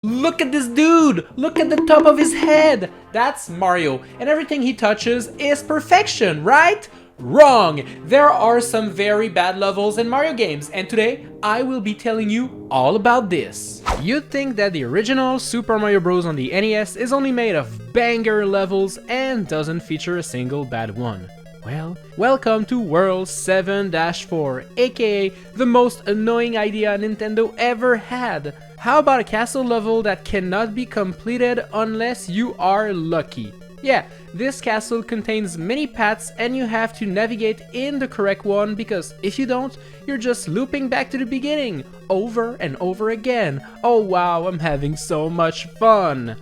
Look at this dude! Look at the top of his head! That's Mario, and everything he touches is perfection, right? Wrong! There are some very bad levels in Mario games, and today I will be telling you all about this. You'd think that the original Super Mario Bros. On the NES is only made of banger levels and doesn't feature a single bad one. Well, welcome to World 7-4, aka the most annoying idea Nintendo ever had. How about a castle level that cannot be completed unless you are lucky? Yeah, this castle contains many paths and you have to navigate in the correct one, because if you don't, you're just looping back to the beginning, over and over again. Oh wow, I'm having so much fun!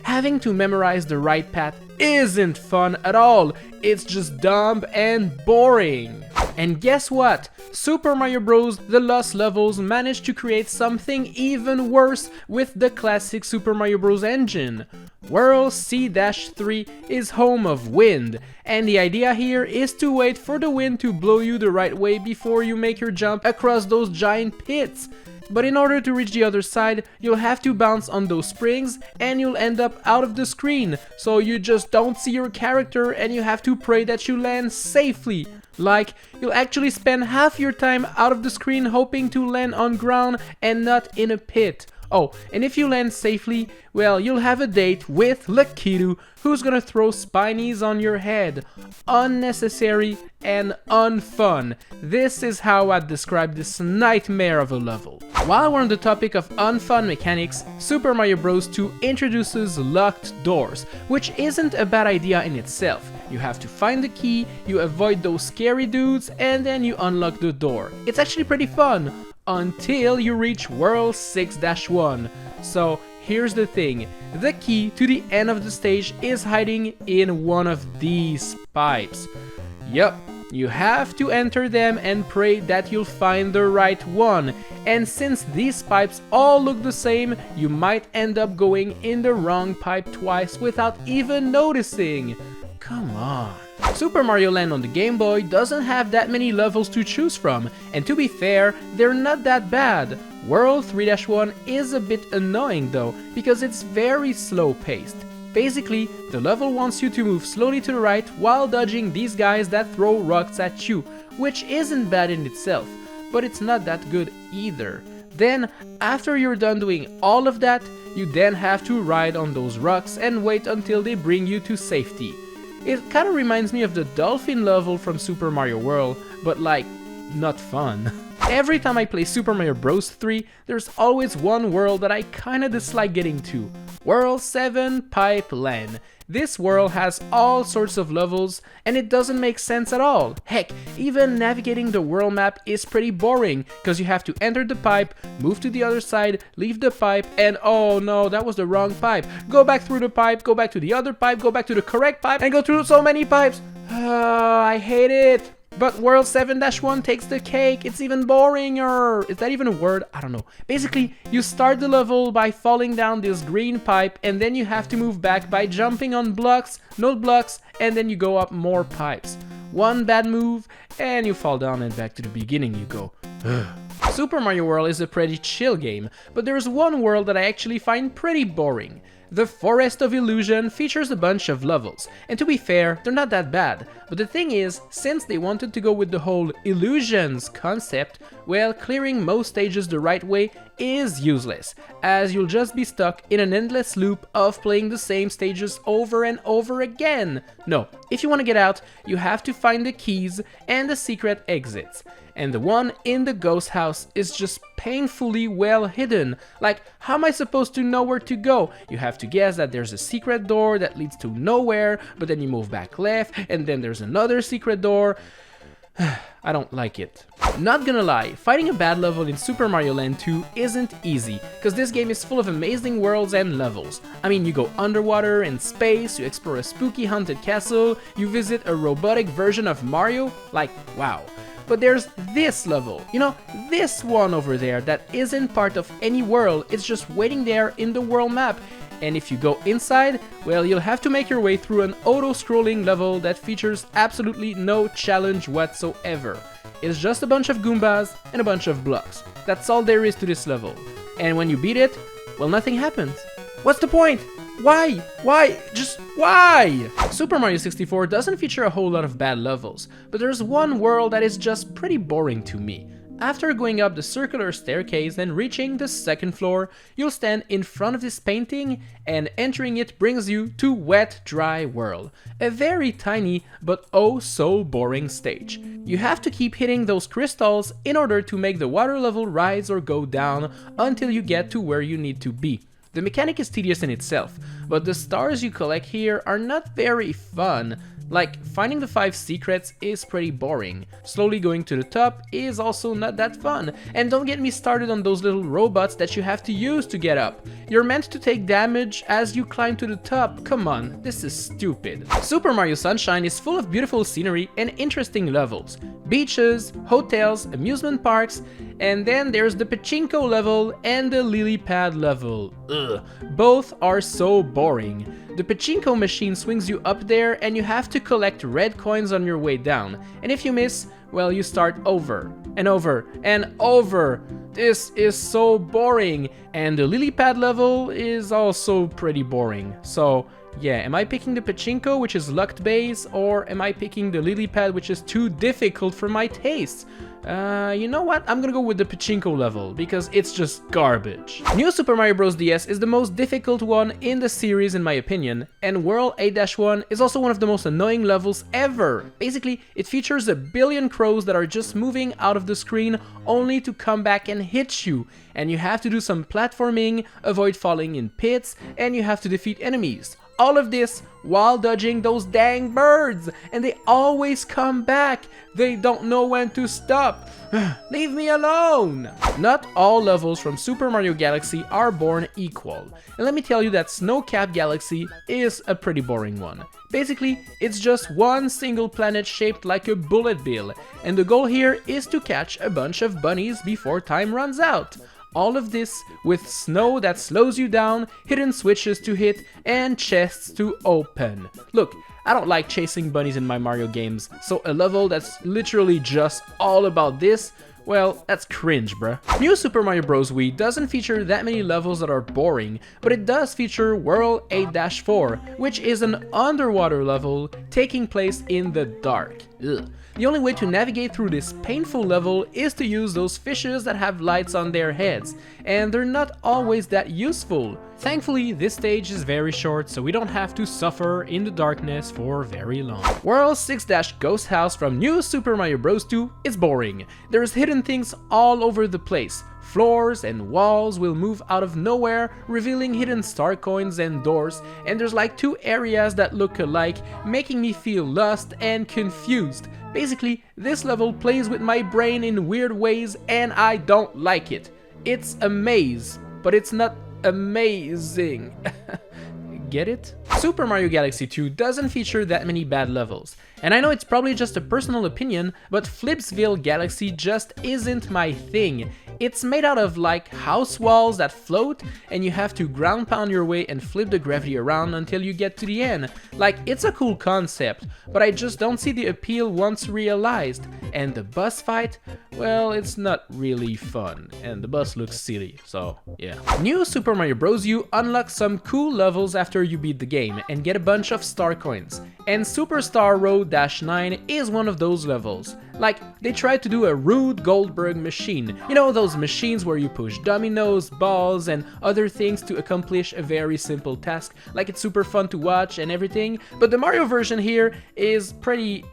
Having to memorize the right path isn't fun at all, it's just dumb and boring. And guess what? Super Mario Bros. The Lost Levels managed to create something even worse with the classic Super Mario Bros. Engine. World C-3 is home of wind, and the idea here is to wait for the wind to blow you the right way before you make your jump across those giant pits. But in order to reach the other side, you'll have to bounce on those springs and you'll end up out of the screen, so you just don't see your character and you have to pray that you land safely. Like, you'll actually spend half your time out of the screen hoping to land on ground and not in a pit. Oh, and if you land safely, well, you'll have a date with Lakitu, who's gonna throw spinies on your head. Unnecessary and unfun. This is how I'd describe this nightmare of a level. While we're on the topic of unfun mechanics, Super Mario Bros. 2 introduces locked doors, which isn't a bad idea in itself. You have to find the key, you avoid those scary dudes, and then you unlock the door. It's actually pretty fun, until you reach World 6-1. So here's the thing, the key to the end of the stage is hiding in one of these pipes. Yup, you have to enter them and pray that you'll find the right one. And since these pipes all look the same, you might end up going in the wrong pipe twice without even noticing. Come on. Super Mario Land on the Game Boy doesn't have that many levels to choose from, and to be fair, they're not that bad. World 3-1 is a bit annoying though, because it's very slow paced. Basically, the level wants you to move slowly to the right while dodging these guys that throw rocks at you, which isn't bad in itself, but it's not that good either. Then, after you're done doing all of that, you then have to ride on those rocks and wait until they bring you to safety. It kinda reminds me of the dolphin level from Super Mario World, but like, not fun. Every time I play Super Mario Bros. 3, there's always one world that I kinda dislike getting to. World 7 Pipe Land. This world has all sorts of levels and it doesn't make sense at all. Heck, even navigating the world map is pretty boring, because you have to enter the pipe, move to the other side, leave the pipe, and oh no, that was the wrong pipe. Go back through the pipe, go back to the other pipe, go back to the correct pipe, and go through so many pipes. I hate it. But World 7-1 takes the cake, it's even boringer! Is that even a word? I don't know. Basically, you start the level by falling down this green pipe, and then you have to move back by jumping on blocks, no blocks, and then you go up more pipes. One bad move, and you fall down and back to the beginning you go. Super Mario World is a pretty chill game, but there's one world that I actually find pretty boring. The Forest of Illusion features a bunch of levels, and to be fair, they're not that bad. But the thing is, since they wanted to go with the whole illusions concept, well, clearing most stages the right way is useless, as you'll just be stuck in an endless loop of playing the same stages over and over again. No, if you want to get out, you have to find the keys and the secret exits. And the one in the ghost house is just painfully well hidden. Like, how am I supposed to know where to go? You have to guess that there's a secret door that leads to nowhere, but then you move back left, and then there's another secret door. I don't like it. Not gonna lie, fighting a bad level in Super Mario Land 2 isn't easy, because this game is full of amazing worlds and levels. I mean, you go underwater, in space, you explore a spooky haunted castle, you visit a robotic version of Mario, like, wow. But there's this level, you know, this one over there that isn't part of any world, it's just waiting there in the world map. And if you go inside, well, you'll have to make your way through an auto-scrolling level that features absolutely no challenge whatsoever. It's just a bunch of Goombas and a bunch of blocks. That's all there is to this level. And when you beat it, Well, nothing happened. What's the point? Why? Why? Just why? Super Mario 64 doesn't feature a whole lot of bad levels, but there's one world that is just pretty boring to me. After going up the circular staircase and reaching the second floor, you'll stand in front of this painting, and entering it brings you to Wet Dry World, a very tiny but oh so boring stage. You have to keep hitting those crystals in order to make the water level rise or go down until you get to where you need to be. The mechanic is tedious in itself, but the stars you collect here are not very fun. Like, finding the 5 secrets is pretty boring. Slowly going to the top is also not that fun. And don't get me started on those little robots that you have to use to get up. You're meant to take damage as you climb to the top. Come on, this is stupid. Super Mario Sunshine is full of beautiful scenery and interesting levels. Beaches, hotels, amusement parks, and then there's the pachinko level and the lily pad level. Ugh. Both are so boring. The pachinko machine swings you up there and you have to collect red coins on your way down. And if you miss, well, you start over and over and over. This is so boring. And the lily pad level is also pretty boring. So yeah, am I picking the pachinko, which is luck base, or am I picking the lily pad, which is too difficult for my taste? You know what? I'm gonna go with the pachinko level, because it's just garbage. New Super Mario Bros. DS is the most difficult one in the series in my opinion, and World 8-1 is also one of the most annoying levels ever. Basically, it features a billion crows that are just moving out of the screen only to come back and hit you, and you have to do some platforming, avoid falling in pits, and you have to defeat enemies. All of this while dodging those dang birds, and they always come back. They don't know when to stop. Leave me alone! Not all levels from Super Mario Galaxy are born equal, and let me tell you that Snow-Capped Galaxy is a pretty boring one. Basically, it's just one single planet shaped like a bullet bill, and the goal here is to catch a bunch of bunnies before time runs out. All of this with snow that slows you down, hidden switches to hit, and chests to open. Look, I don't like chasing bunnies in my Mario games, so a level that's literally just all about this, well, that's cringe, bruh. New Super Mario Bros. Wii doesn't feature that many levels that are boring, but it does feature World 8-4, which is an underwater level taking place in the dark. Ugh. The only way to navigate through this painful level is to use those fishes that have lights on their heads, and they're not always that useful. Thankfully, this stage is very short, so we don't have to suffer in the darkness for very long. World 6-Ghost House from New Super Mario Bros. 2 is boring. There's hidden things all over the place. Floors and walls will move out of nowhere, revealing hidden star coins and doors, and there's like 2 areas that look alike, making me feel lost and confused. Basically, this level plays with my brain in weird ways and I don't like it. It's a maze, but it's not amazing. Get it? Super Mario Galaxy 2 doesn't feature that many bad levels, and I know it's probably just a personal opinion, but Flipsville Galaxy just isn't my thing. It's made out of like house walls that float, and you have to ground pound your way and flip the gravity around until you get to the end. Like, it's a cool concept, but I just don't see the appeal once realized. And the boss fight, well, it's not really fun, and the boss looks silly, so yeah. New Super Mario Bros. U unlocks some cool levels after you beat the game and get a bunch of star coins, and Superstar Road -9 is one of those levels. Like, they tried to do a Rube Goldberg machine, you know, those machines where you push dominoes, balls, and other things to accomplish a very simple task. Like, it's super fun to watch and everything, but the Mario version here is pretty,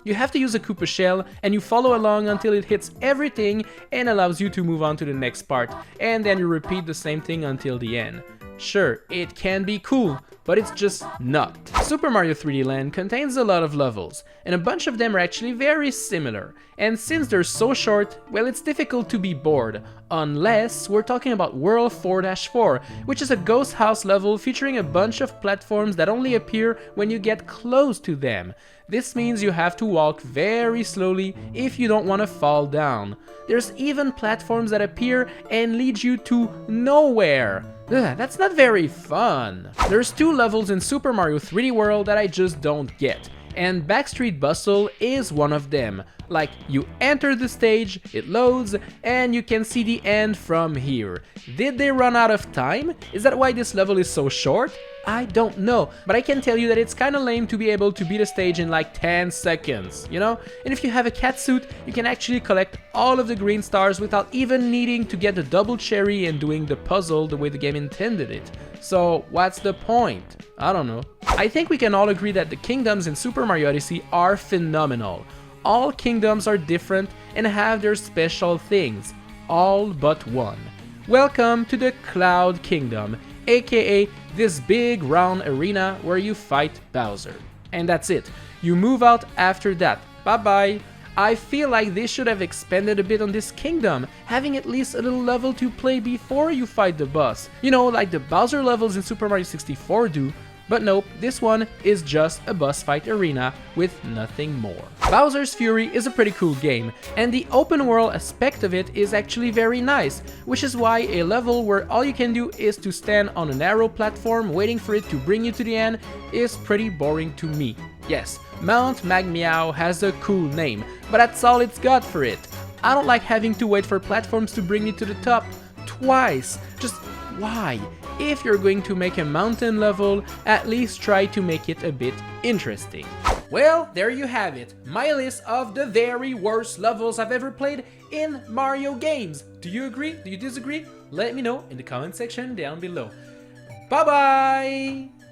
You have to use a Koopa shell, and you follow along until it hits everything and allows you to move on to the next part, and then you repeat the same thing until the end. Sure, it can be cool, but it's just not. Super Mario 3D Land contains a lot of levels, and a bunch of them are actually very similar. And since they're so short, well, it's difficult to be bored, unless we're talking about World 4-4, which is a ghost house level featuring a bunch of platforms that only appear when you get close to them. This means you have to walk very slowly if you don't want to fall down. There's even platforms that appear and lead you to nowhere. Ugh, that's not very fun. There's 2 levels in Super Mario 3D World that I just don't get. and Backstreet Bustle is one of them. Like, you enter the stage, it loads, and you can see the end from here. Did they run out of time? Is that why this level is so short? I don't know, but I can tell you that it's kinda lame to be able to beat a stage in like 10 seconds, you know? And if you have a cat suit, you can actually collect all of the green stars without even needing to get the double cherry and doing the puzzle the way the game intended it. So what's the point? I don't know. I think we can all agree that the kingdoms in Super Mario Odyssey are phenomenal. All kingdoms are different and have their special things, all but one. Welcome to the Cloud Kingdom, aka this big round arena where you fight Bowser. And that's it. You move out after that. Bye bye. I feel like they should have expanded a bit on this kingdom, having at least a little level to play before you fight the boss. You know, like the Bowser levels in Super Mario 64 do. But nope, this one is just a boss fight arena with nothing more. Bowser's Fury is a pretty cool game, and the open world aspect of it is actually very nice, which is why a level where all you can do is to stand on a narrow platform waiting for it to bring you to the end is pretty boring to me. Yes, Mount Magmeow has a cool name, but that's all it's got for it. I don't like having to wait for platforms to bring me to the top twice. Just why? If you're going to make a mountain level, at least try to make it a bit interesting. Well, there you have it, my list of the very worst levels I've ever played in Mario games. Do you agree? Do you disagree? Let me know in the comment section down below. Bye bye!